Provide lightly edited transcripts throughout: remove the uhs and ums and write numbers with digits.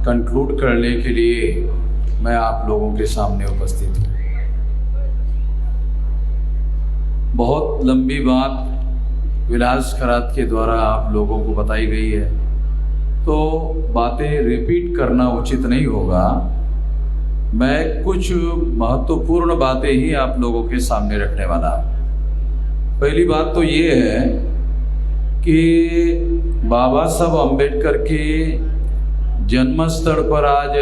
Conclude करने के लिए मैं आप लोगों के सामने उपस्थित हूँ। बहुत लंबी बात विलास खरात के द्वारा आप लोगों को बताई गई है, तो बातें रिपीट करना उचित नहीं होगा। मैं कुछ महत्वपूर्ण बातें ही आप लोगों के सामने रखने वाला। पहली बात तो ये है कि बाबा साहब अम्बेडकर के जन्मस्थल पर आज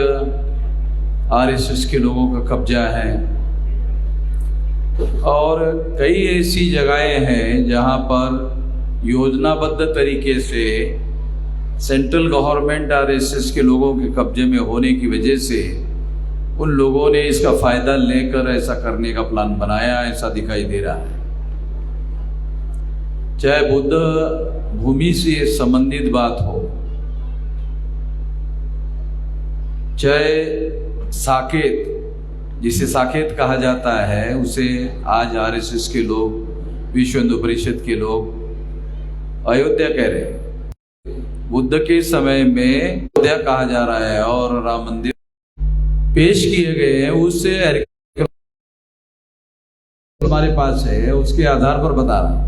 आरएसएस के लोगों का कब्जा है और कई ऐसी जगहें हैं जहां पर योजनाबद्ध तरीके से सेंट्रल गवर्नमेंट आरएसएस के लोगों के कब्जे में होने की वजह से उन लोगों ने इसका फायदा लेकर ऐसा करने का प्लान बनाया, ऐसा दिखाई दे रहा है। चाहे बुद्ध भूमि से संबंधित बात हो, चाहे साकेत, जिसे साकेत कहा जाता है, उसे आज आरएसएस के लोग, विश्व हिंदू परिषद के लोग अयोध्या कह रहे हैं। बुद्ध के समय में अयोध्या कहा जा रहा है और राम मंदिर पेश किए गए हैं। उससे हमारे पास है, उसके आधार पर बता रहा हूं।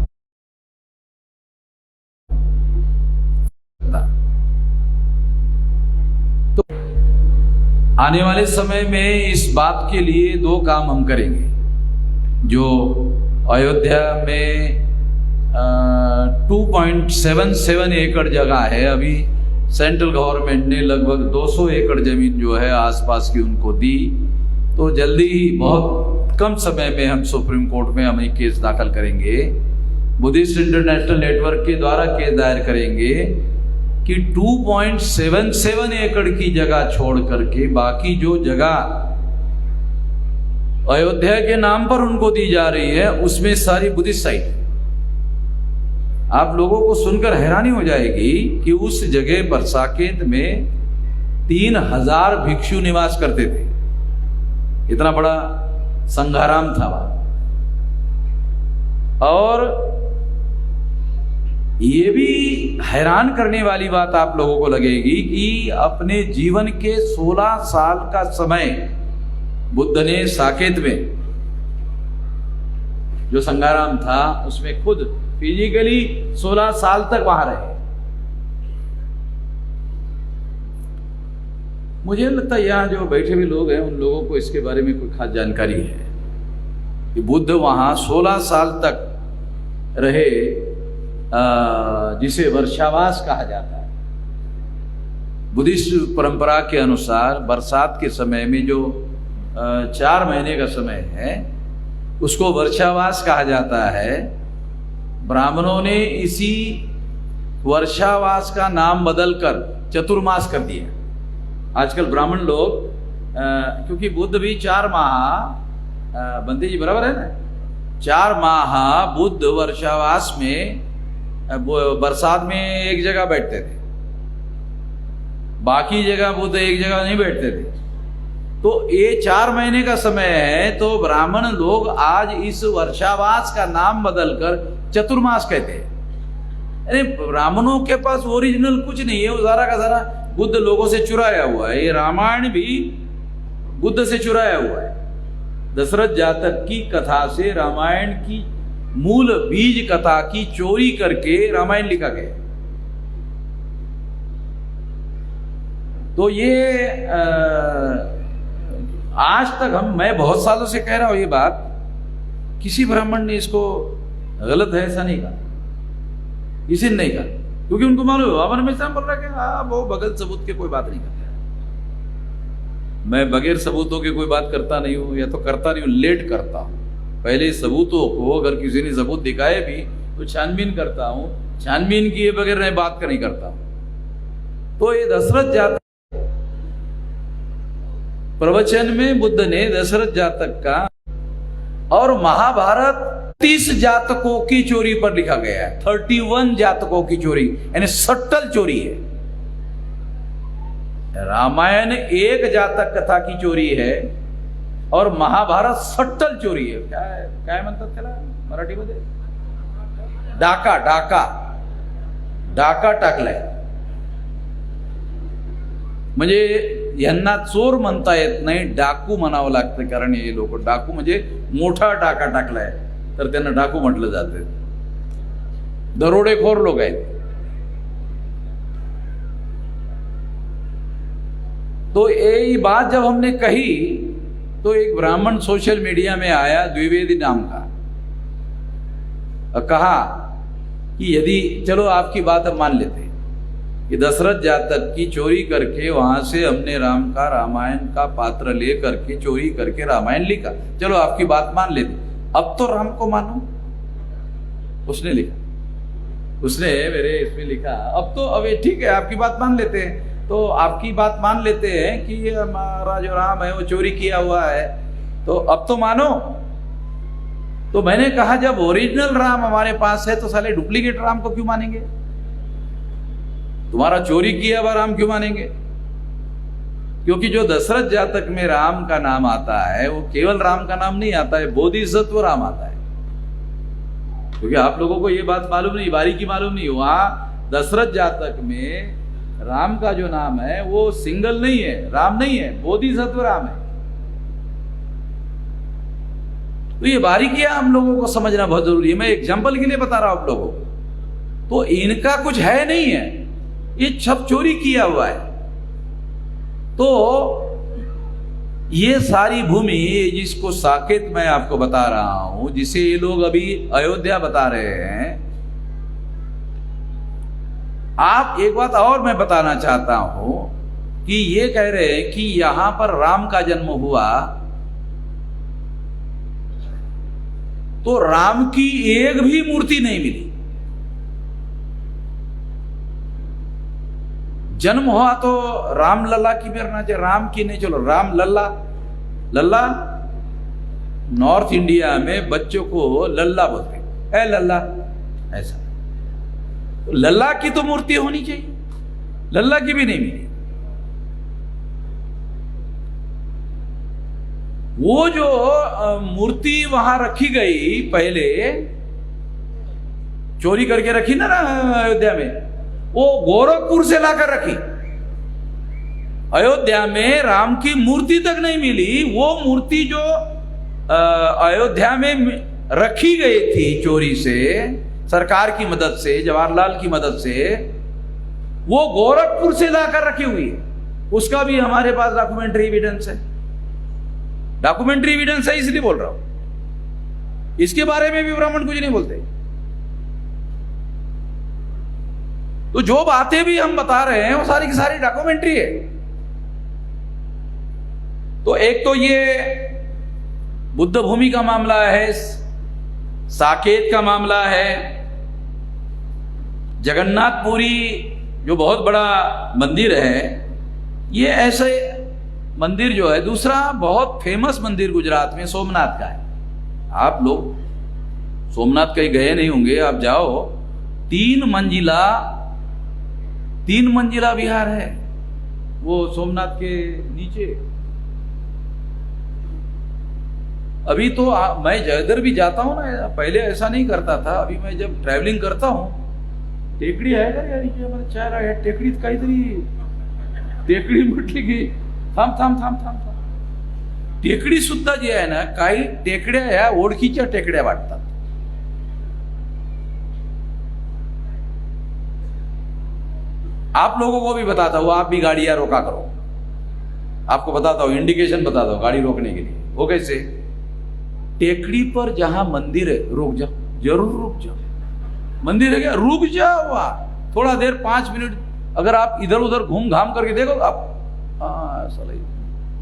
तो आने वाले समय में इस बात के लिए दो काम हम करेंगे। जो अयोध्या में 2.77 एकड़ जगह है, अभी सेंट्रल गवर्नमेंट ने लगभग 200 एकड़ जमीन जो है आसपास की उनको दी। तो जल्दी ही बहुत कम समय में हम सुप्रीम कोर्ट में हम केस दाखिल करेंगे, बुद्धिस्ट इंटरनेशनल नेटवर्क के द्वारा केस दायर करेंगे कि 2.77 एकड़ की जगह छोड़ करके बाकी जो जगह अयोध्या के नाम पर उनको दी जा रही है उसमें सारी बुद्धिस्ट साइट। आप लोगों को सुनकर हैरानी हो जाएगी कि उस जगह पर साकेत में 3000 भिक्षु निवास करते थे। इतना बड़ा संघाराम था वहां। और ये भी हैरान करने वाली बात आप लोगों को लगेगी कि अपने जीवन के 16 साल का समय बुद्ध ने साकेत में, जो संघाराम था, उसमें खुद फिजिकली 16 साल तक वहां रहे। मुझे लगता है यहाँ जो बैठे हुए लोग हैं उन लोगों को इसके बारे में कोई खास जानकारी है कि बुद्ध वहां 16 साल तक रहे, जिसे वर्षावास कहा जाता है। बुद्धिस्ट परंपरा के अनुसार बरसात के समय में जो 4 महीने का समय है उसको वर्षावास कहा जाता है। ब्राह्मणों ने इसी वर्षावास का नाम बदलकर चतुर्मास कर दिया। आजकल ब्राह्मण लोग क्योंकि बुद्ध भी 4 माह, बंदी जी बराबर है ना, 4 माह बुद्ध वर्षावास में बरसात में एक जगह बैठते थे, बाकी जगह बुद्ध एक जगह नहीं बैठते थे। तो ये 4 महीने का समय है, तो ब्राह्मण लोग आज इस वर्षावास का नाम बदलकर चतुर्मास कहते हैं। अरे ब्राह्मणों के पास ओरिजिनल कुछ नहीं है, वो सारा का सारा बुद्ध लोगों से चुराया हुआ है। ये रामायण भी बुद्ध से चुराया हुआ है। दशरथ जातक की कथा से रामायण की मूल बीज कथा की चोरी करके रामायण लिखा गया। तो ये आज तक मैं बहुत सालों से कह रहा हूं ये बात, किसी ब्राह्मण ने इसको गलत है ऐसा नहीं कहा, किसी ने नहीं कहा, क्योंकि उनको मालूम है। अमर मिश्रा बोल रहा है कि हाँ वो बगैर सबूत के कोई बात नहीं करता। मैं बगैर सबूतों के कोई बात करता नहीं हूं, या तो करता नहीं हूं, लेट करता हूं। पहले सबूतों को अगर किसी ने सबूत दिखाए भी तो छानबीन करता हूं, छानबीन किए बगैर मैं बात नहीं करता हूं। तो ये दशरथ जातक प्रवचन में बुद्ध ने दशरथ जातक का और महाभारत 30 जातकों की चोरी पर लिखा गया है। 31 जातकों की चोरी, यानी सट्टल चोरी है। रामायण एक जातक कथा की चोरी है और महाभारत सट्टल चोरी है। काय म्हणतात त्याला मराठीमध्ये? डाका डाका डाका टाकलाय। म्हणजे यांना चोर म्हणता येत नाही, डाकू म्हणावं लागतं. कारण हे लोक डाकू म्हणजे मोठा टाका टाकलाय तर त्यांना डाकू म्हटलं जाते. दरोडेखोर लोक आहेत. तो ये बात जब हमने कही तो एक ब्राह्मण सोशल मीडिया में आया, द्विवेदी नाम का, कहा कि यदि चलो आपकी बात हम मान लेते कि दशरथ जातक की चोरी करके वहां से हमने राम का रामायण का पात्र ले करके चोरी करके रामायण लिखा, चलो आपकी बात मान लेते, अब तो राम को मानो। उसने लिखा, उसने मेरे इसमें लिखा अब ये ठीक है आपकी बात मान लेते हैं, तो आपकी बात मान लेते हैं कि ये हमारा जो राम है वो चोरी किया हुआ है, तो अब तो मानो। तो मैंने कहा जब ओरिजिनल राम हमारे पास है तो साले डुप्लीकेट राम को क्यों मानेंगे? तुम्हारा चोरी किया हुआ राम क्यों मानेंगे? क्योंकि जो दशरथ जातक में राम का नाम आता है वो केवल राम का नाम नहीं आता है, बोधिसत्व राम आता है। क्योंकि आप लोगों को ये बात मालूम नहीं, बारीकी मालूम नहीं, वहां दशरथ जातक में राम का जो नाम है वो सिंगल नहीं है, राम नहीं है, बोधिसत्व राम है। तो ये बारीकियां हम लोगों को समझना बहुत जरूरी है। मैं एग्जांपल के लिए बता रहा हूं आप लोगों को। तो इनका कुछ है नहीं है, ये सब चोरी किया हुआ है। तो ये सारी भूमि जिसको साकेत मैं आपको बता रहा हूं, जिसे ये लोग अभी अयोध्या बता रहे हैं, आप एक बात और मैं बताना चाहता हूं कि ये कह रहे हैं कि यहां पर राम का जन्म हुआ, तो राम की एक भी मूर्ति नहीं मिली। जन्म हुआ तो राम लल्ला की मिलना चाहिए, राम की नहीं, चलो राम लल्ला। लल्ला नॉर्थ इंडिया में बच्चों को लल्ला बोलते, ए लल्ला, ऐसा। तो लल्ला की तो मूर्ति होनी चाहिए, लल्ला की भी नहीं मिली। वो जो मूर्ति वहां रखी गई पहले, चोरी करके रखी ना अयोध्या में, वो गोरखपुर से लाकर रखी। अयोध्या में राम की मूर्ति तक नहीं मिली। वो मूर्ति जो अयोध्या में रखी गई थी चोरी से, सरकार की मदद से, जवाहरलाल की मदद से, वो गोरखपुर से लाकर रखी हुई है। उसका भी हमारे पास डॉक्यूमेंट्री एविडेंस है। डॉक्यूमेंट्री एविडेंस है, इसलिए बोल रहा हूं। इसके बारे में भी ब्राह्मण कुछ नहीं बोलते। तो जो बातें भी हम बता रहे हैं वो सारी की सारी डॉक्यूमेंट्री है। तो एक तो ये बुद्ध भूमि का मामला है, साकेत का मामला है, जगन्नाथपुरी जो बहुत बड़ा मंदिर है, ये ऐसे मंदिर जो है। दूसरा बहुत फेमस मंदिर गुजरात में सोमनाथ का है। आप लोग सोमनाथ कहीं गए नहीं होंगे, आप जाओ, 3 मंजिला विहार है वो सोमनाथ के नीचे। अभी तो मैं जिधर भी जाता हूं ना, पहले ऐसा नहीं करता था, अभी मैं जब ट्रैवलिंग करता हूं, टेकडी आहे का यार, मला चार आहे टेकडीत काहीतरी, टेकडी म्हटली की थांब थांब थांब थांब थांब। टेकडी सुद्धा जी आहे ना, काही टेकड्या या ओळखीच्या टेकड्या वाटतात। आप लोगों को भी बताता हूं, आप भी गाड़ियां रोका करो। आपको बताता हूं, इंडिकेशन बताता हूं गाड़ी रोकने के लिए। वो कैसे? टेकड़ी पर जहां मंदिर है रुक जाओ, जरूर रुक जाओ। मंदिर है क्या, रुक जाओ वहां थोड़ा देर, 5 मिनट। अगर आप इधर उधर घूम घाम करके देखो आप, साला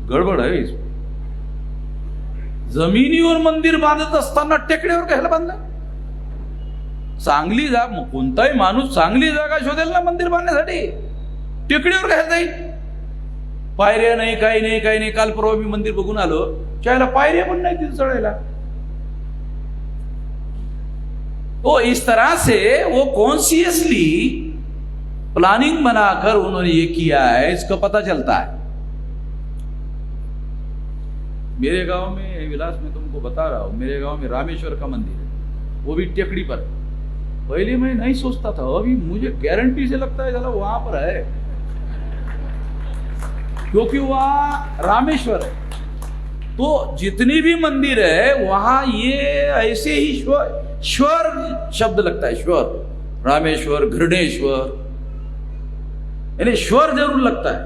गडबड आहे इसमें। जमिनीवर मंदिर बांधत असताना टेकड्यावर कशाला बांधलं? चांगली जागा, कोणताही माणूस चांगली जागा शोधेल ना मंदिर बांधण्यासाठी, टेकडीवर कशाला जाईल? पायऱ्या नाही, काही नाही, काही नाही। काल परवा मी मंदिर बघून आलो, चायला पायऱ्या पण नाही तिथे चढायला। तो इस तरह से वो कॉन्शियसली प्लानिंग बनाकर उन्होंने ये किया है, इसका पता चलता है। मेरे गांव में, विलास में तुमको बता रहा हूं, मेरे गांव में रामेश्वर का मंदिर है, वो भी टेकड़ी पर। पहले मैं नहीं सोचता था, अभी मुझे गारंटी से लगता है चलो वहां पर है। क्योंकि वहां रामेश्वर है। तो जितनी भी मंदिर है वहां ये ऐसे ही श्वर शब्द लगता है, श्वर, रामेश्वर, घृणेश्वर, यानी श्वर जरूर लगता है,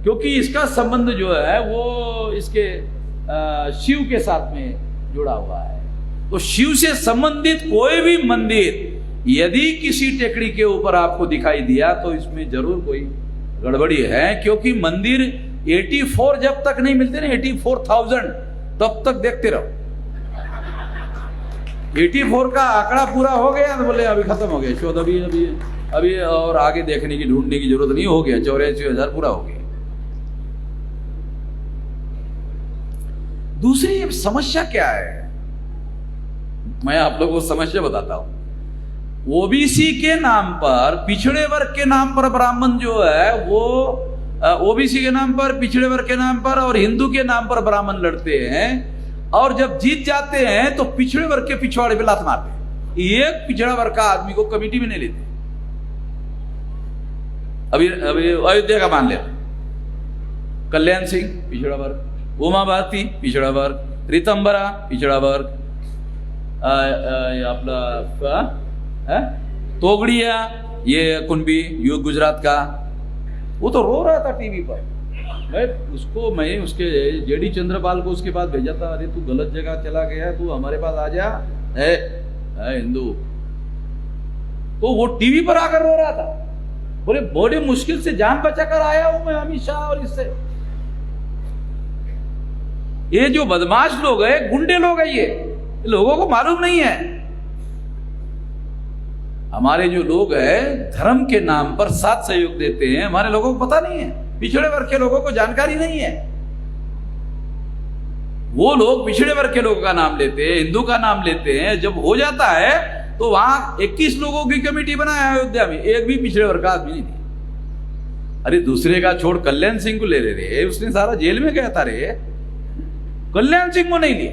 क्योंकि इसका संबंध जो है वो इसके शिव के साथ में जुड़ा हुआ है। तो शिव से संबंधित कोई भी मंदिर यदि किसी टेकड़ी के ऊपर आपको दिखाई दिया तो इसमें जरूर कोई गड़बड़ी है, क्योंकि मंदिर 84 जब तक नहीं मिलते ना, 84,000 तब तक देखते रहो। 84 का आंकड़ा पूरा हो गया तो बोले अभी खत्म हो गया शोध, अभी और आगे देखने की ढूंढने की जरूरत नहीं, हो गया 84,000 पूरा हो गया। दूसरी समस्या क्या है, मैं आप लोगों को समस्या बताता हूं। ओबीसी के नाम पर, पिछड़े वर्ग के नाम पर ब्राह्मण जो है वो ओबीसी के नाम पर, पिछड़े वर्ग के नाम पर और हिंदू के नाम पर ब्राह्मण लड़ते हैं, और जब जीत जाते हैं तो पिछड़े वर्ग के पिछवाड़े पे लात मारते हैं। एक पिछड़ा वर्ग का आदमी को कमेटी में नहीं लेते। अभी अयोध्या का मान ले, कल्याण सिंह पिछड़ा वर्ग, उमा भारती पिछड़ा वर्ग, रीतंबरा पिछड़ा वर्ग, अपना तोगड़िया ये कुंबी यू गुजरात का, वो तो रो रहा था टीवी पर। मैं उसके जेडी चंद्रपाल को उसके पास भेजा था, अरे तू गलत जगह चला गया, तू हमारे पास आ जा, है हिंदू। तो वो टीवी पर आकर रो रहा था, बोले बड़ी मुश्किल से जान बचाकर आया हूं मैं अमित शाह और इससे। ये जो बदमाश लोग हैं, गुंडे लोग हैं, ये लोगों को मालूम नहीं है। हमारे जो लोग हैं धर्म के नाम पर साथ सहयोग देते हैं, हमारे लोगों को पता नहीं है, पिछड़े वर्ग के लोगों को जानकारी नहीं है। वो लोग पिछड़े वर्ग के लोगों का नाम लेते हैं, हिंदू का नाम लेते हैं, जब हो जाता है तो वहां 21 लोगों की कमेटी बनाया अयोध्या में, एक भी पिछड़े वर्ग का आदमी नहीं थी। अरे दूसरे का छोड़, कल्याण सिंह को ले रहे, उसने सारा जेल में गया था रे, कल्याण सिंह को नहीं लिया।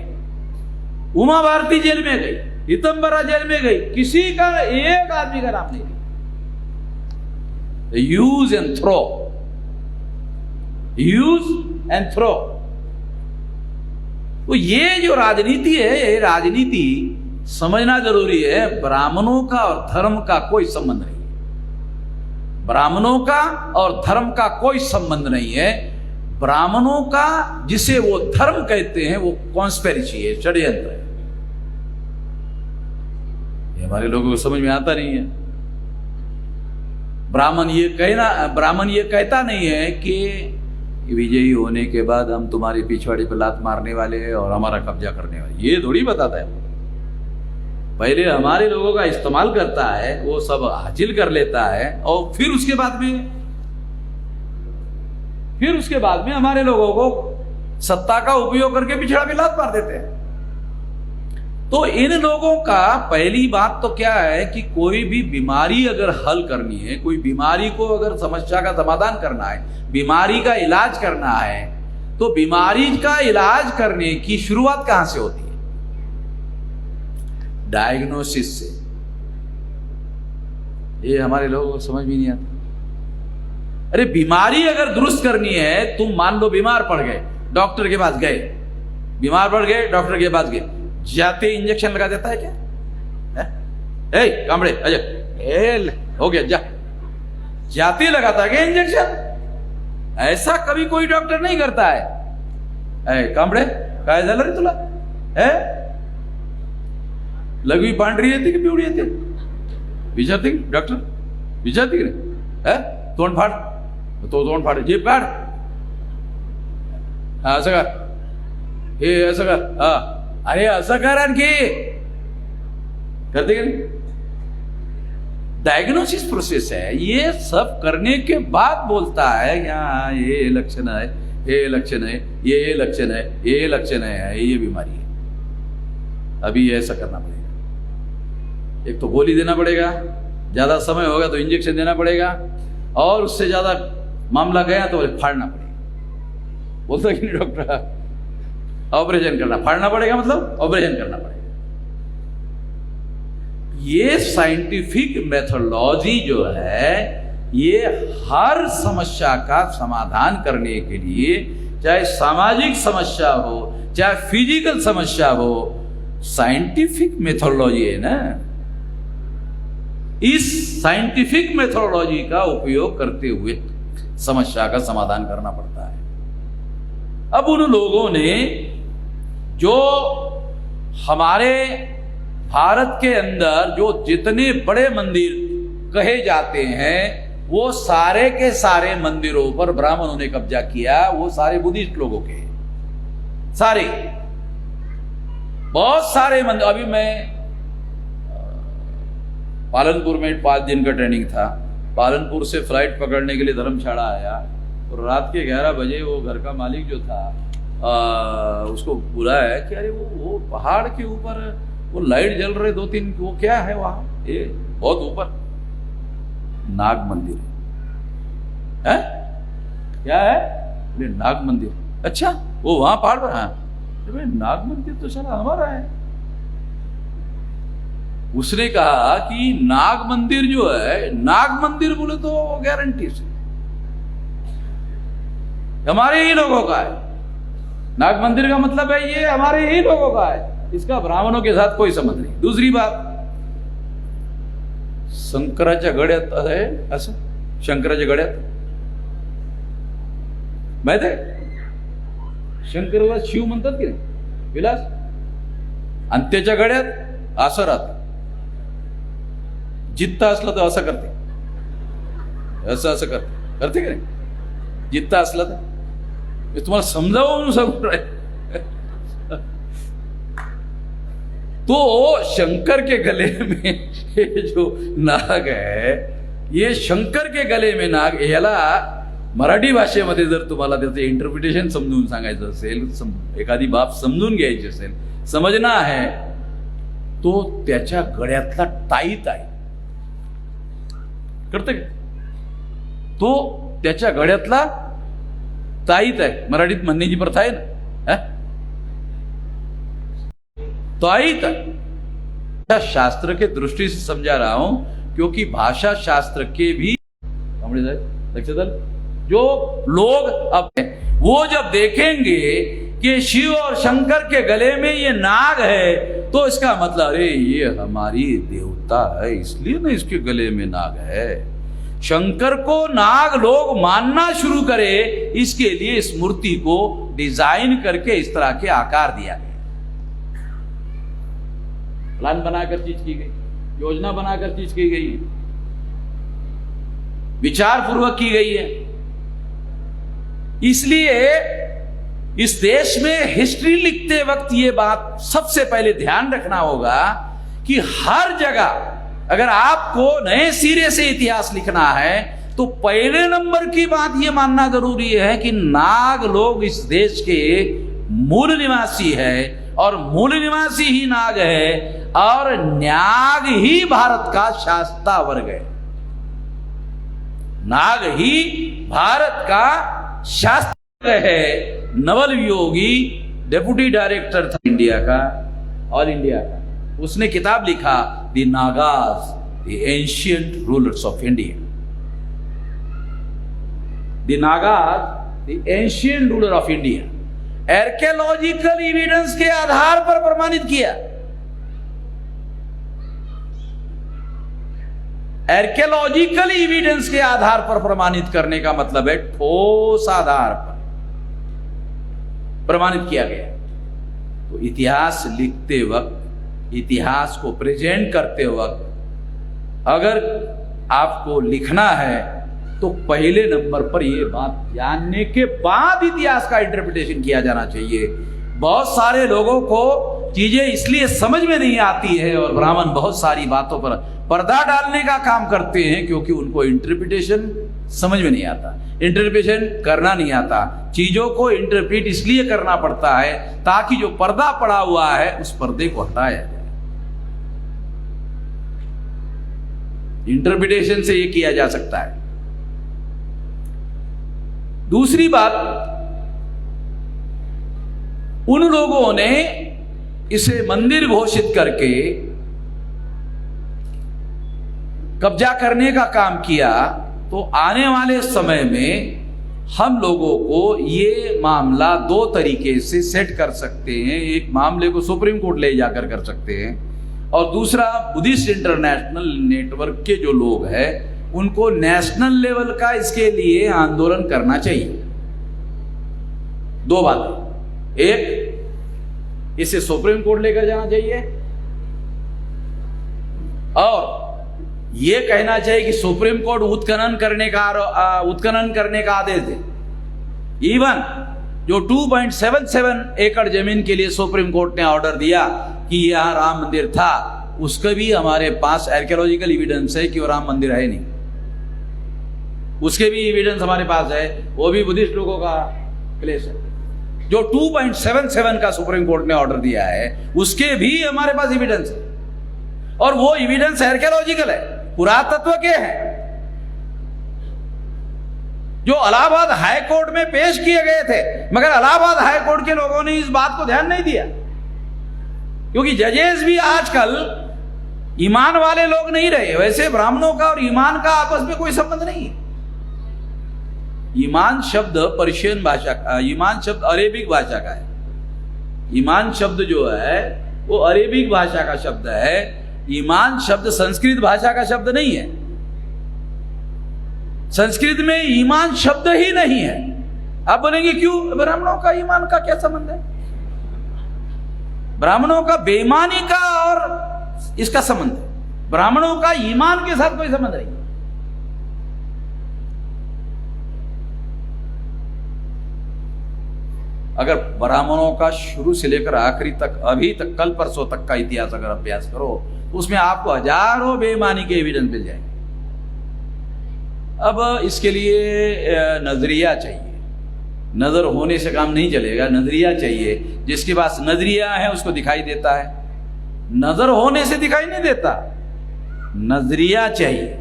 उमा भारती जेल में गई, रीतंबरा जेल में गई, किसी का एक आदमी का नाम नहीं लिया। Use and throw, use and throw. तो ये जो राजनीति है, ये राजनीति समझना जरूरी है। ब्राह्मणों का और धर्म का कोई संबंध नहीं है, ब्राह्मणों का और धर्म का कोई संबंध नहीं है। ब्राह्मणों का जिसे वो धर्म कहते हैं वो कॉन्स्पिरेसी है, षड्यंत्र है। ये हमारे लोगों को समझ में आता नहीं है। ब्राह्मण ये कहता नहीं है कि विजयी होने के बाद हम तुम्हारे पिछवाड़े पे लात मारने वाले हैं और हमारा कब्जा करने वाले, ये थोड़ी बताता है। पहले हमारे लोगों का इस्तेमाल करता है, वो सब हासिल कर लेता है, और फिर उसके बाद में हमारे लोगों को सत्ता का उपयोग करके पिछड़ा पे लात मार देते हैं। तो इन लोगों का पहली बात तो क्या है कि कोई भी बीमारी अगर हल करनी है, कोई बीमारी को अगर समस्या का समाधान करना है, बीमारी का इलाज करना है, तो बीमारी का इलाज करने की शुरुआत कहां से होती है? डायग्नोसिस से। ये हमारे लोगों को समझ भी नहीं आता। अरे बीमारी अगर दुरुस्त करनी है, तुम मान लो बीमार पड़ गए, डॉक्टर के पास गए, बीमार पड़ गए, डॉक्टर के पास गए, जाते इंजेक्शन लगा देता है क्या? कामड़े अजय हो गया, जा जाते लगाता है क्या इंजेक्शन? ऐसा कभी कोई डॉक्टर नहीं करता है। कामड़े काय झालं रे तुला? लघवी पांढरी येते की पिवळी येते? विचारते की डॉक्टर? विचारते की रे? तोंड फाड, तो तोंड फाड, जीभ काढ, असं कर, हे असं कर, हा अरे असं कर, आणखी करते की नहीं? डायग्नोसिस प्रोसेस है। ये सब करने के बाद बोलता है यहाँ ये लक्षण है, ये लक्षण है, ये लक्षण है, ये लक्षण है, ये बीमारी है, अभी ऐसा करना पड़ेगा। एक तो गोली देना पड़ेगा, ज्यादा समय होगा तो इंजेक्शन देना पड़ेगा, और उससे ज्यादा मामला गया तो फाड़ना पड़ेगा। बोलता कि नहीं डॉक्टर? ऑपरेशन करना, फाड़ना पड़ेगा मतलब ऑपरेशन करना पड़ेगा। ये साइंटिफिक मेथोडोलॉजी जो है ये हर समस्या का समाधान करने के लिए, चाहे सामाजिक समस्या हो चाहे फिजिकल समस्या हो, साइंटिफिक मेथोडोलॉजी है ना। इस साइंटिफिक मेथोडोलॉजी का उपयोग करते हुए समस्या का समाधान करना पड़ता है। अब उन लोगों ने जो हमारे भारत के अंदर जो जितने बड़े मंदिर कहे जाते हैं, वो सारे के सारे मंदिरों पर ब्राह्मणों ने कब्जा किया। वो सारे बुद्धिस्ट लोगों के, सारे, बहुत सारे मंदिर। अभी मैं पालनपुर में 5 दिन का ट्रेनिंग था। पालनपुर से फ्लाइट पकड़ने के लिए धर्मशाला आया और रात के 11 बजे वो घर का मालिक जो था उसको बुलाया कि अरे वो पहाड़ के ऊपर वो लाइट जल रहे 2-3, वो क्या है वहां, ये बहुत ऊपर नाग मंदिर है। क्या है? ये नाग मंदिर। अच्छा, वो वहां पहाड़ पर? हाँ। नाग मंदिर तो चला हमारा है। उसने कहा कि नाग मंदिर जो है, नाग मंदिर बोले तो गारंटी से हमारे ही लोगों का है। नाग मंदिर का मतलब है ये हमारे ही लोगों का है, इसका ब्राह्मणों के साथ कोई संबंध नहीं। दूसरी बात, शंकराच्या गड्यात आहे असं, शंकराच्या गड्यात माहित आहे, शंकराला शिव म्हणतात की नाही, विलास, आणि त्याच्या गड्यात असं राहत, जित्ता असलं तर असं करते, असं असं करते, करते की नाही, जित्ता असलं तर. मी तुम्हाला समजावं म्हणून सांगून राहील. तो शंकर के गले में ये जो नाग है, ये शंकर के गले में नाग, याला मराठी भाषेमध्ये जर तुम्हाला त्याचं इंटरप्रिटेशन समजून सांगायचं असेल, एखादी बाब समजून घ्यायची असेल, समजना आहे, तो त्याच्या गळ्यातला ताईत आहे. कळतं का? तो त्याच्या गळ्यातला ताईत आहे. मराठीत म्हणण्याची प्रथा आहे ना, ताईत है. शास्त्र के दृष्टि से समझा रहा हूं, क्योंकि भाषा शास्त्र के भी जो लोग अब वो जब देखेंगे कि शिव और शंकर के गले में ये नाग है, तो इसका मतलब अरे ये हमारी देवता है, इसलिए ना इसके गले में नाग है. शंकर को नाग लोग मानना शुरू करे, इसके लिए इस मूर्ति को डिजाइन करके इस तरह के आकार दिया गया. प्लान बनाकर चीज की गई, योजना बनाकर चीज की गई है, विचार पूर्वक की गई है. इसलिए इस देश में हिस्ट्री लिखते वक्त ये बात सबसे पहले ध्यान रखना होगा कि हर जगह अगर आपको नए सिरे से इतिहास लिखना है, तो पहले नंबर की बात यह मानना जरूरी है कि नाग लोग इस देश के मूल निवासी है, और मूल निवासी ही नाग है, और नाग ही भारत का शास्ता वर्ग है. नाग ही भारत का शास्त्र है. नवल योगी डेप्यूटी डायरेक्टर था इंडिया का, ऑल इंडिया का, उसने किताब लिखा the Nagas the ancient rulers of India. The Nagas the ancient ruler of India. Archaeological evidence के आधार पर प्रमाणित किया. आर्कियोलॉजिकल एविडेंस के आधार पर प्रमाणित करने का मतलब है ठोस आधार पर प्रमाणित किया गया. तो इतिहास लिखते वक्त, इतिहास को प्रेजेंट करते वक्त अगर आपको लिखना है, तो पहले नंबर पर यह बात जानने के बाद इतिहास का इंटरप्रिटेशन किया जाना चाहिए. बहुत सारे लोगों को चीजें इसलिए समझ में नहीं आती है, और ब्राह्मण बहुत सारी बातों पर पर्दा डालने का काम करते हैं, क्योंकि उनको इंटरप्रिटेशन समझ में नहीं आता, इंटरप्रिटेशन करना नहीं आता. चीजों को इंटरप्रिट इसलिए करना पड़ता है ताकि जो पर्दा पड़ा हुआ है उस पर्दे को हटाया जाए. इंटरप्रिटेशन से यह किया जा सकता है. दूसरी बात, उन लोगों ने इसे मंदिर घोषित करके कब्जा करने का काम किया, तो आने वाले समय में हम लोगों को ये मामला दो तरीके से सेट कर सकते हैं। एक मामले को सुप्रीम कोर्ट ले जाकर कर सकते हैं, और दूसरा बुद्धिस्ट इंटरनेशनल नेटवर्क के जो लोग हैं उनको नेशनल लेवल का इसके लिए आंदोलन करना चाहिए। दो बातें, एक इसे सुप्रीम कोर्ट लेकर जाना चाहिए, और यह कहना चाहिए कि सुप्रीम कोर्ट उत्खनन करने का आदेश दे। इवन जो 2.77 एकड़ जमीन के लिए सुप्रीम कोर्ट ने ऑर्डर दिया कि यहां राम मंदिर था, उसका भी हमारे पास आर्कियोलॉजिकल एविडेंस है कि वो राम मंदिर है नहीं, उसके भी एविडेंस हमारे पास है, वो भी बुद्धिस्ट लोगों का क्लेश है। जो 2.77 का सुप्रीम कोर्ट ने ऑर्डर दिया है उसके भी हमारे पास एविडेंस है, और वो एविडेंस आर्कियोलॉजिकल है, पुरातत्व के हैं, जो इलाहाबाद हाई कोर्ट में पेश किए गए थे। मगर इलाहाबाद हाई कोर्ट के लोगों ने इस बात को ध्यान नहीं दिया, क्योंकि जजेस भी आजकल ईमान वाले लोग नहीं रहे। वैसे ब्राह्मणों का और ईमान का आपस में कोई संबंध नहीं है। ईमान शब्द पर्शियन भाषा का, ईमान शब्द अरेबिक भाषा का है। ईमान शब्द जो है वो अरेबिक भाषा का शब्द है। ईमान शब्द संस्कृत भाषा का शब्द नहीं है। संस्कृत में ईमान शब्द ही नहीं है। आप बोलेंगे क्यों? ब्राह्मणों का ईमान का क्या संबंध है? ब्राह्मणों का बेईमानी का और इसका संबंध है, ब्राह्मणों का ईमान के साथ कोई संबंध नहीं। अगर ब्राह्मणों का शुरू से लेकर आखिरी तक, अभी तक, कल परसों तक का इतिहास अगर अभ्यास करो तो उसमें आपको हजारों बेईमानी के एविडेंस मिल जाएंगे। अब इसके लिए नजरिया चाहिए। नजर होने से काम नहीं चलेगा, नजरिया चाहिए। जिसके पास नजरिया है उसको दिखाई देता है, नजर होने से दिखाई नहीं देता, नजरिया चाहिए।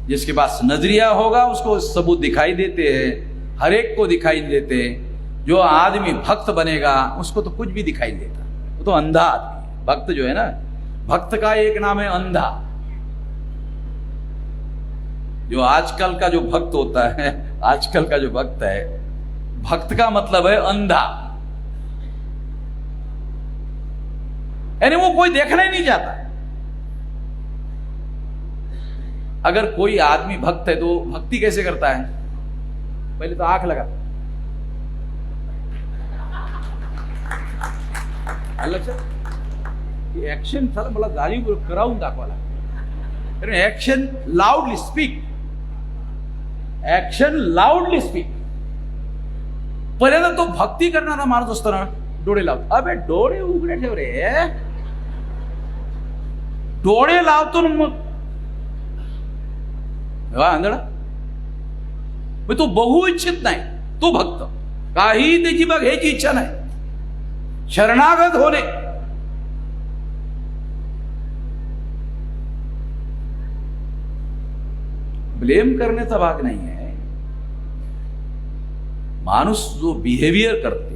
जिसके पास नजरिया होगा उसको सबूत दिखाई देते हैं, हर एक को दिखाई देते हैं। जो आदमी भक्त बनेगा उसको तो कुछ भी दिखाई देता, वो तो अंधा आदमी है। भक्त जो है ना, भक्त का एक नाम है अंधा। जो आजकल का जो भक्त होता है, आजकल का जो भक्त है, भक्त का मतलब है अंधा, यानी वो कोई देखना ही नहीं चाहता। अगर कोई आदमी भक्त है तो भक्ति कैसे करता है? पहले तो आंख लगा, एक्शन चला मला जाणीव करावून दाखवायला, कारण action loudly speak, action loudly speak. पहिल्यांदा तो भक्ती करणारा माणूस असतो ना, डोळे लावतो. अबे डोळे उघडे ठेव रे, डोळे लावतो ना मग आंधळा. तो बघू इच्छित नाही, तो भक्त. काही त्याची बघायची इच्छा नाही, शरणागत होणे. ब्लेम करण्याचा भाग नाही है. मानुस जो बिहेवियर करते,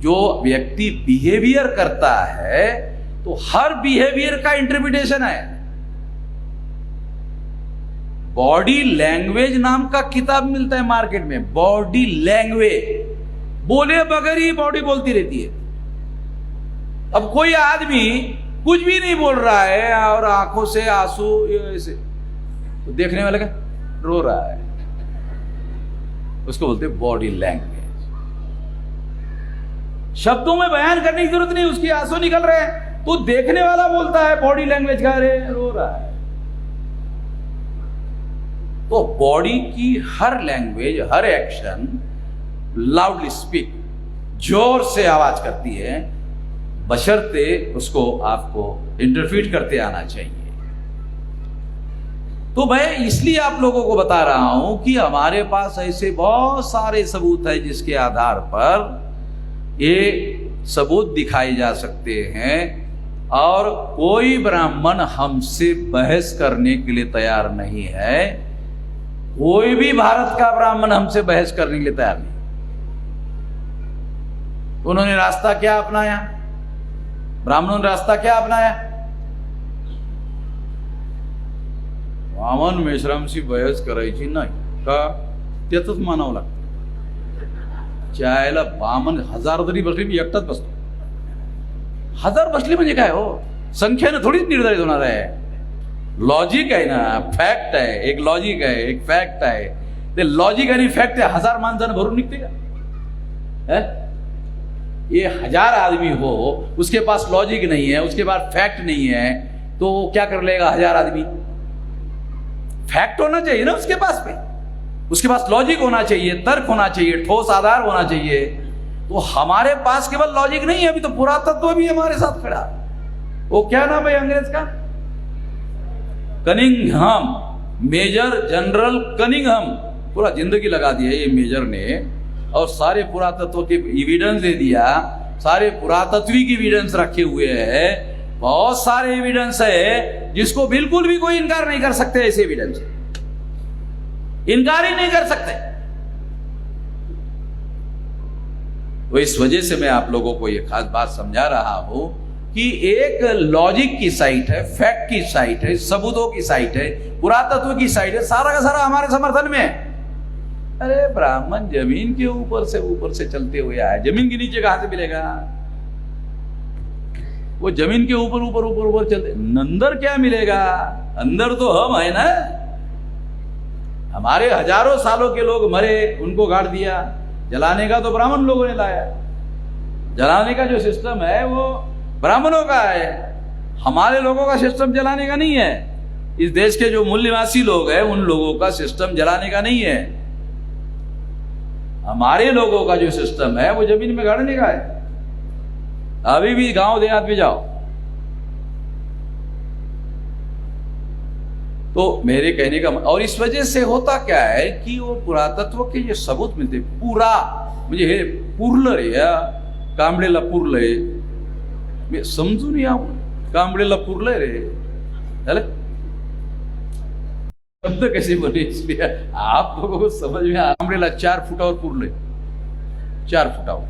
जो व्यक्ति बिहेवियर करता है, तो हर बिहेवियर का इंटरप्रिटेशन है. बॉडी लैंग्वेज नाम का किताब मिलता है मार्केट में. बॉडी लैंग्वेज, बोले बगैर ही बॉडी बोलती रहती है. अब कोई आदमी कुछ भी नहीं बोल रहा है और आंखों से आंसू ऐसे, तो देखने वाले का रो रहा है, उसको बोलते बॉडी लैंग्वेज. शब्दों में बयान करने की जरूरत नहीं, उसकी आंसू निकल रहे हैं तो देखने वाला बोलता है बॉडी लैंग्वेज का, रे रो रहा है. तो बॉडी की हर लैंग्वेज, हर एक्शन लाउडली स्पीक, जोर से आवाज करती है, बशर्ते उसको आपको इंटरफीट करते आना चाहिए. तो मैं इसलिए आप लोगों को बता रहा हूं कि हमारे पास ऐसे बहुत सारे सबूत है जिसके आधार पर ये सबूत दिखाए जा सकते हैं, और कोई ब्राह्मण हमसे बहस करने के लिए तैयार नहीं है. कोई भी भारत का ब्राह्मण हमसे बहस करने के लिए तैयार नहीं. उन्होंने रास्ता क्या अपनाया? ब्राह्मणों ने रास्ता क्या अपनाया? वामन मेश्रामशी बहस करायची नाही का, त्याचंच मानावं लागतं. चायला वामन 1000 जरी बसली मी एकटाच बसतो. 1000 बसली म्हणजे काय हो, संख्येनं थोडीच निर्धारित होणार आहे. लॉजिक आहे ना, फॅक्ट आहे. एक लॉजिक आहे, एक फॅक्ट आहे. ते लॉजिक आणि फैक्ट 1000 मानसानं भरून निकते का? ये 1000 आदमी हो, उसके पास लॉजिक नहीं है, उसके पास फैक्ट नहीं है, तो क्या कर लेगा 1000 आदमी? फैक्ट होना चाहिए ना उसके पास पे, उसके पास लॉजिक होना चाहिए, तर्क होना चाहिए, ठोस आधार होना चाहिए. तो हमारे पास केवल लॉजिक नहीं है, अभी तो पुरातत्व भी हमारे साथ खड़ा. वो क्या नाम है अंग्रेज का? Cunningham, major general Cunningham. पूरा जिंदगी लगा दिया ये मेजर ने, और सारे पुरातत्व के एविडेंस दे दिया. सारे पुरातत्विक एविडेंस रखे हुए हैं, बहुत सारे एविडेंस है जिसको बिल्कुल भी कोई इनकार नहीं कर सकते. ऐसे एविडेंस इनकार ही नहीं कर सकते. तो इस वजह से मैं आप लोगों को यह खास बात समझा रहा हूं कि एक लॉजिक की साइट है, फैक्ट की साइट है, सबूतों की साइट है, पुरातत्व की साइट है, सारा का सारा हमारे समर्थन में है. अरे ब्राह्मण जमीन के ऊपर से चलते हुए आए, जमीन के नीचे कहां से मिलेगा? वो जमीन के ऊपर चलते, अंदर क्या मिलेगा? अंदर तो हम है ना. हमारे हजारों सालों के लोग मरे, उनको गाड़ दिया. जलाने का तो ब्राह्मण लोगों ने लाया. जलाने का जो सिस्टम है वो ब्राह्मणों का है, हमारे लोगों का सिस्टम जलाने का नहीं है. इस देश के जो मूल निवासी लोग हैं उन लोगों का सिस्टम जलाने का नहीं है. हमारे लोगों का जो सिस्टम है वो जमीन में गाड़ने का है. अभी भी गांव देहात में जाओ तो मेरे कहने का, और इस वजह से होता क्या है कि वो पुरातत्व के ये सबूत मिलते. पूरा म्हणजे हे पुरलं रे, या कांबळेला पुरलंय, मी समजू नहीं आऊ. कांबळेला पुरलंय रे, झालं. शब्द कैसे बने इसलिए आप लोगों को समझ में. कांबळेला 4 फुटावर पुरलंय, 4 फुटावर,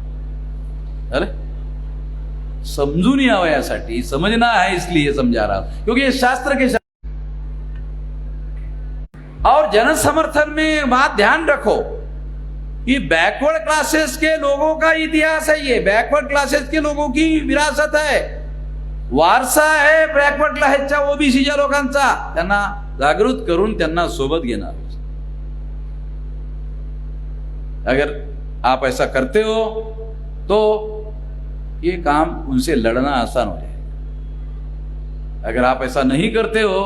झालं. समझू नहीं आवा, यासाठी समझना है इसलिए समझा रहा हूं, क्योंकि ये शास्त्र के. और जन समर्थन में बात ध्यान रखो कि बैकवर्ड क्लासेस के लोगों का इतिहास है. ये बैकवर्ड क्लासेस के लोगों की विरासत है, वारसा है बैकवर्ड क्लासेसच्या, ओबीसीच्या लोकांचा. त्यांना जागृत करून त्यांना सोबत घेणार. अगर आप ऐसा करते हो तो ये काम उनसे लड़ना आसान हो जाएगा. अगर आप ऐसा नहीं करते हो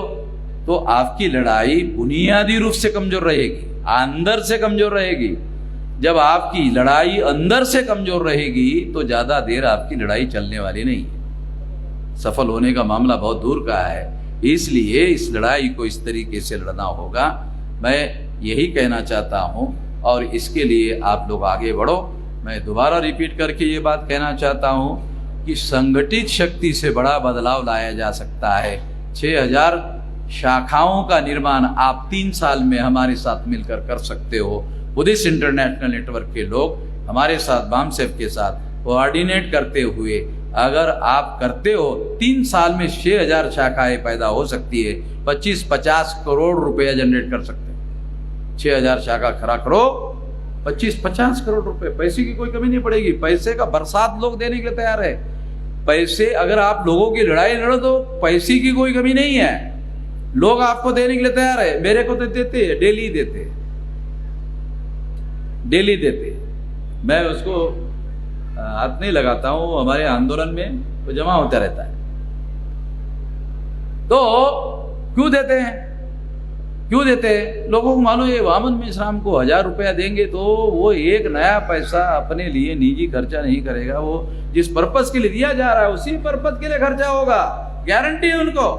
तो आपकी लड़ाई बुनियादी रूप से कमजोर रहेगी, अंदर से कमजोर रहेगी. जब आपकी लड़ाई अंदर से कमजोर रहेगी तो ज्यादा देर आपकी लड़ाई चलने वाली नहीं है. सफल होने का मामला बहुत दूर का है. इसलिए इस लड़ाई को इस तरीके से लड़ना होगा. मैं यही कहना चाहता हूं और इसके लिए आप लोग आगे बढ़ो. मैं दोबारा रिपीट करके ये बात कहना चाहता हूं कि संगठित शक्ति से बड़ा बदलाव लाया जा सकता है. 6000 शाखाओं का निर्माण आप 3 साल में हमारे साथ मिलकर कर सकते हो. बुद्धिस्ट इंटरनेशनल नेटवर्क के लोग हमारे साथ, बामसेफ के साथ कोऑर्डिनेट करते हुए अगर आप करते हो, 3 साल में 6000 शाखाएं पैदा हो सकती है. 25-50 करोड़ रुपया जनरेट कर सकते हैं. 6000 शाखा खड़ा करो, 25-50 करोड़ रुपए. पैसे की कोई कमी नहीं पड़ेगी. पैसे का बरसात लोग देने के लिए तैयार है. पैसे, अगर आप लोगों की लड़ाई लड़ो तो पैसे की कोई कमी नहीं है. लोग आपको देने के लिए तैयार है. मेरे को तो देते हैं, डेली देते, डेली देते. मैं उसको हाथ नहीं लगाता हूं. हमारे आंदोलन में तो जमा होता रहता है. तो क्यों देते हैं? क्यों देते हैं? लोगों को मालूम है वामन मेश्राम को 1000 रुपया देंगे तो वो एक नया पैसा अपने लिए निजी खर्चा नहीं करेगा. वो जिस पर्पस के लिए दिया जा रहा है उसी पर्पस के लिए खर्चा होगा, गारंटी है उनको.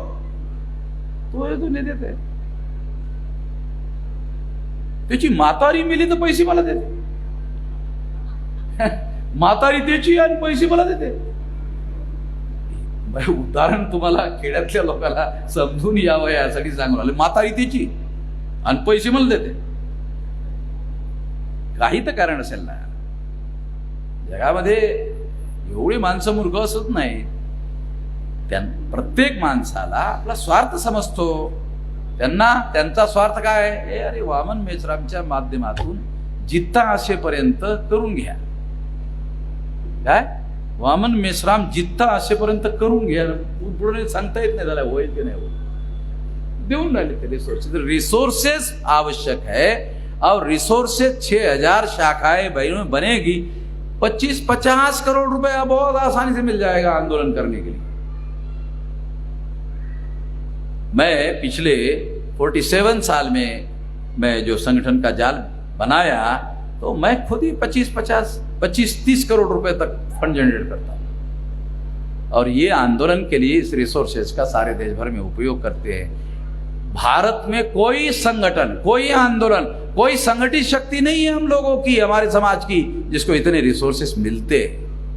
तो ये तो नहीं देते. त्याची म्हातारी मिली तर पैसे मला देते. म्हातारी त्याची आणि पैसे मला देते. उदाहरण तुम्हाला खेड्यातल्या लोकांना समजून यावं यासाठी सांगून आले. म्हातारी त्याची आणि पैसे मला देते. काही तर कारण असेल ना. जगामध्ये एवढी माणसं मूर्ख असत नाही. प्रत्येक माणसाला आपला स्वार्थ समजतो. त्यांना त्यांचा स्वार्थ काय आहे, हे अरे वामन मेश्रामच्या माध्यमातून जित्ता असेपर्यंत करून घ्या. काय वामन मेश्राम जित्ता असेपर्यंत करून घ्या. पुढे सांगता येत नाही त्याला होईल की नाही होईल. देऊन राहिले ते रिसोर्सेस. रिसोर्सेस आवश्यक है और रिसोर्सेस 6000 शाखाएं बनेगी. 25-50 करोड़ रुपया बहुत आसानी से मिल जाएगा आंदोलन करने के लिए. मैं पिछले 47 साल में मैं जो संगठन का जाल बनाया तो मैं खुद ही 25-30 करोड़ रुपए तक फंड जनरेट करता हूं. और ये आंदोलन के लिए इस रिसोर्सेज का सारे देश भर में उपयोग करते हैं. भारत में कोई संगठन, कोई आंदोलन, कोई संगठित शक्ति नहीं है हम लोगों की, हमारे समाज की, जिसको इतने रिसोर्सेस मिलते.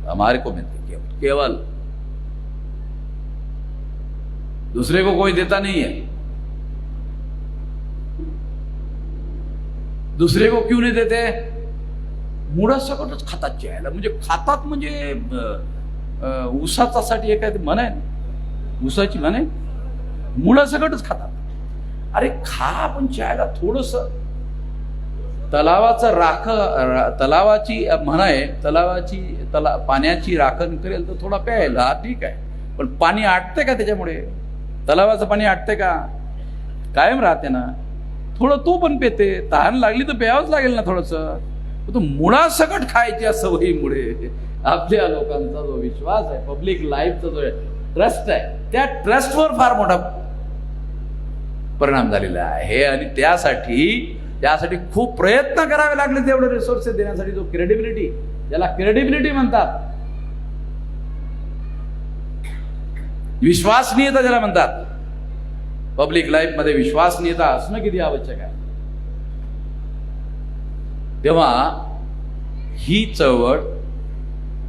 हमारे को मिलते केवल दूसरे को कोई देता नहीं है. दुसरे को क्यों नहीं देते? मुळासकटच खातात ज्यायला. म्हणजे खातात म्हणजे ऊसासाठी काय म्हण आहे, ऊसाची म्हण आहे, मुळासकटच खातात. अरे खा पण ज्यायला थोडस तलावाचं तलावाची म्हण आहे, पाण्याची राखण करेल तर थोडा प्यायला ठीक आहे, पण पाणी आटते का त्याच्यामुळे? तलावाचं पाणी आटते का? कायम राहते ना. थोडं तो पण पेते, तहान लागली तर प्यावंच लागेल ना थोडस. तो मुळासकट खायच्या सवयीमुळे आपल्या लोकांचा जो विश्वास आहे, पब्लिक लाईफचा जो ट्रस्ट आहे, त्या ट्रस्टवर फार मोठा परिणाम झालेला आहे. आणि त्यासाठी खूप प्रयत्न करावे लागले तेवढे रिसोर्सेस देण्यासाठी. जो क्रेडिबिलिटी, ज्याला क्रेडिबिलिटी म्हणतात, विश्वासनीयता ज्याला म्हणतात, पब्लिक लाईफ मध्ये विश्वासनीयता असणं किती आवश्यक आहे. तेव्हा ही चळवळ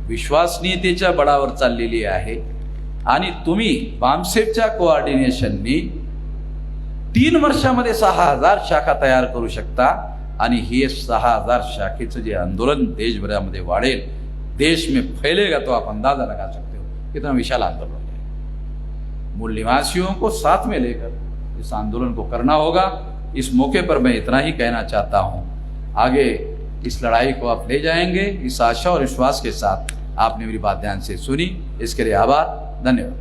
विश्वासनीयतेच्या बळावर चाललेली आहे. आणि तुम्ही बामसेफच्या कोऑर्डिनेशननी 3 वर्षामध्ये 6000 शाखा तयार करू शकता. आणि हे 6000 शाखेचं जे आंदोलन देशभरामध्ये वाढेल, देश में फैलेगा, तो आप अंदाजा लगा सकते हो कितना विशाल आंदोलन है. मूल निवासियों को साथ में लेकर इस आंदोलन को करना होगा. इस मौके पर मैं इतना ही कहना चाहता हूं. आगे इस लड़ाई को आप ले जाएंगे, इस आशा और विश्वास के साथ. आपने मेरी बात ध्यान से सुनी, इसके लिए आभार, धन्यवाद.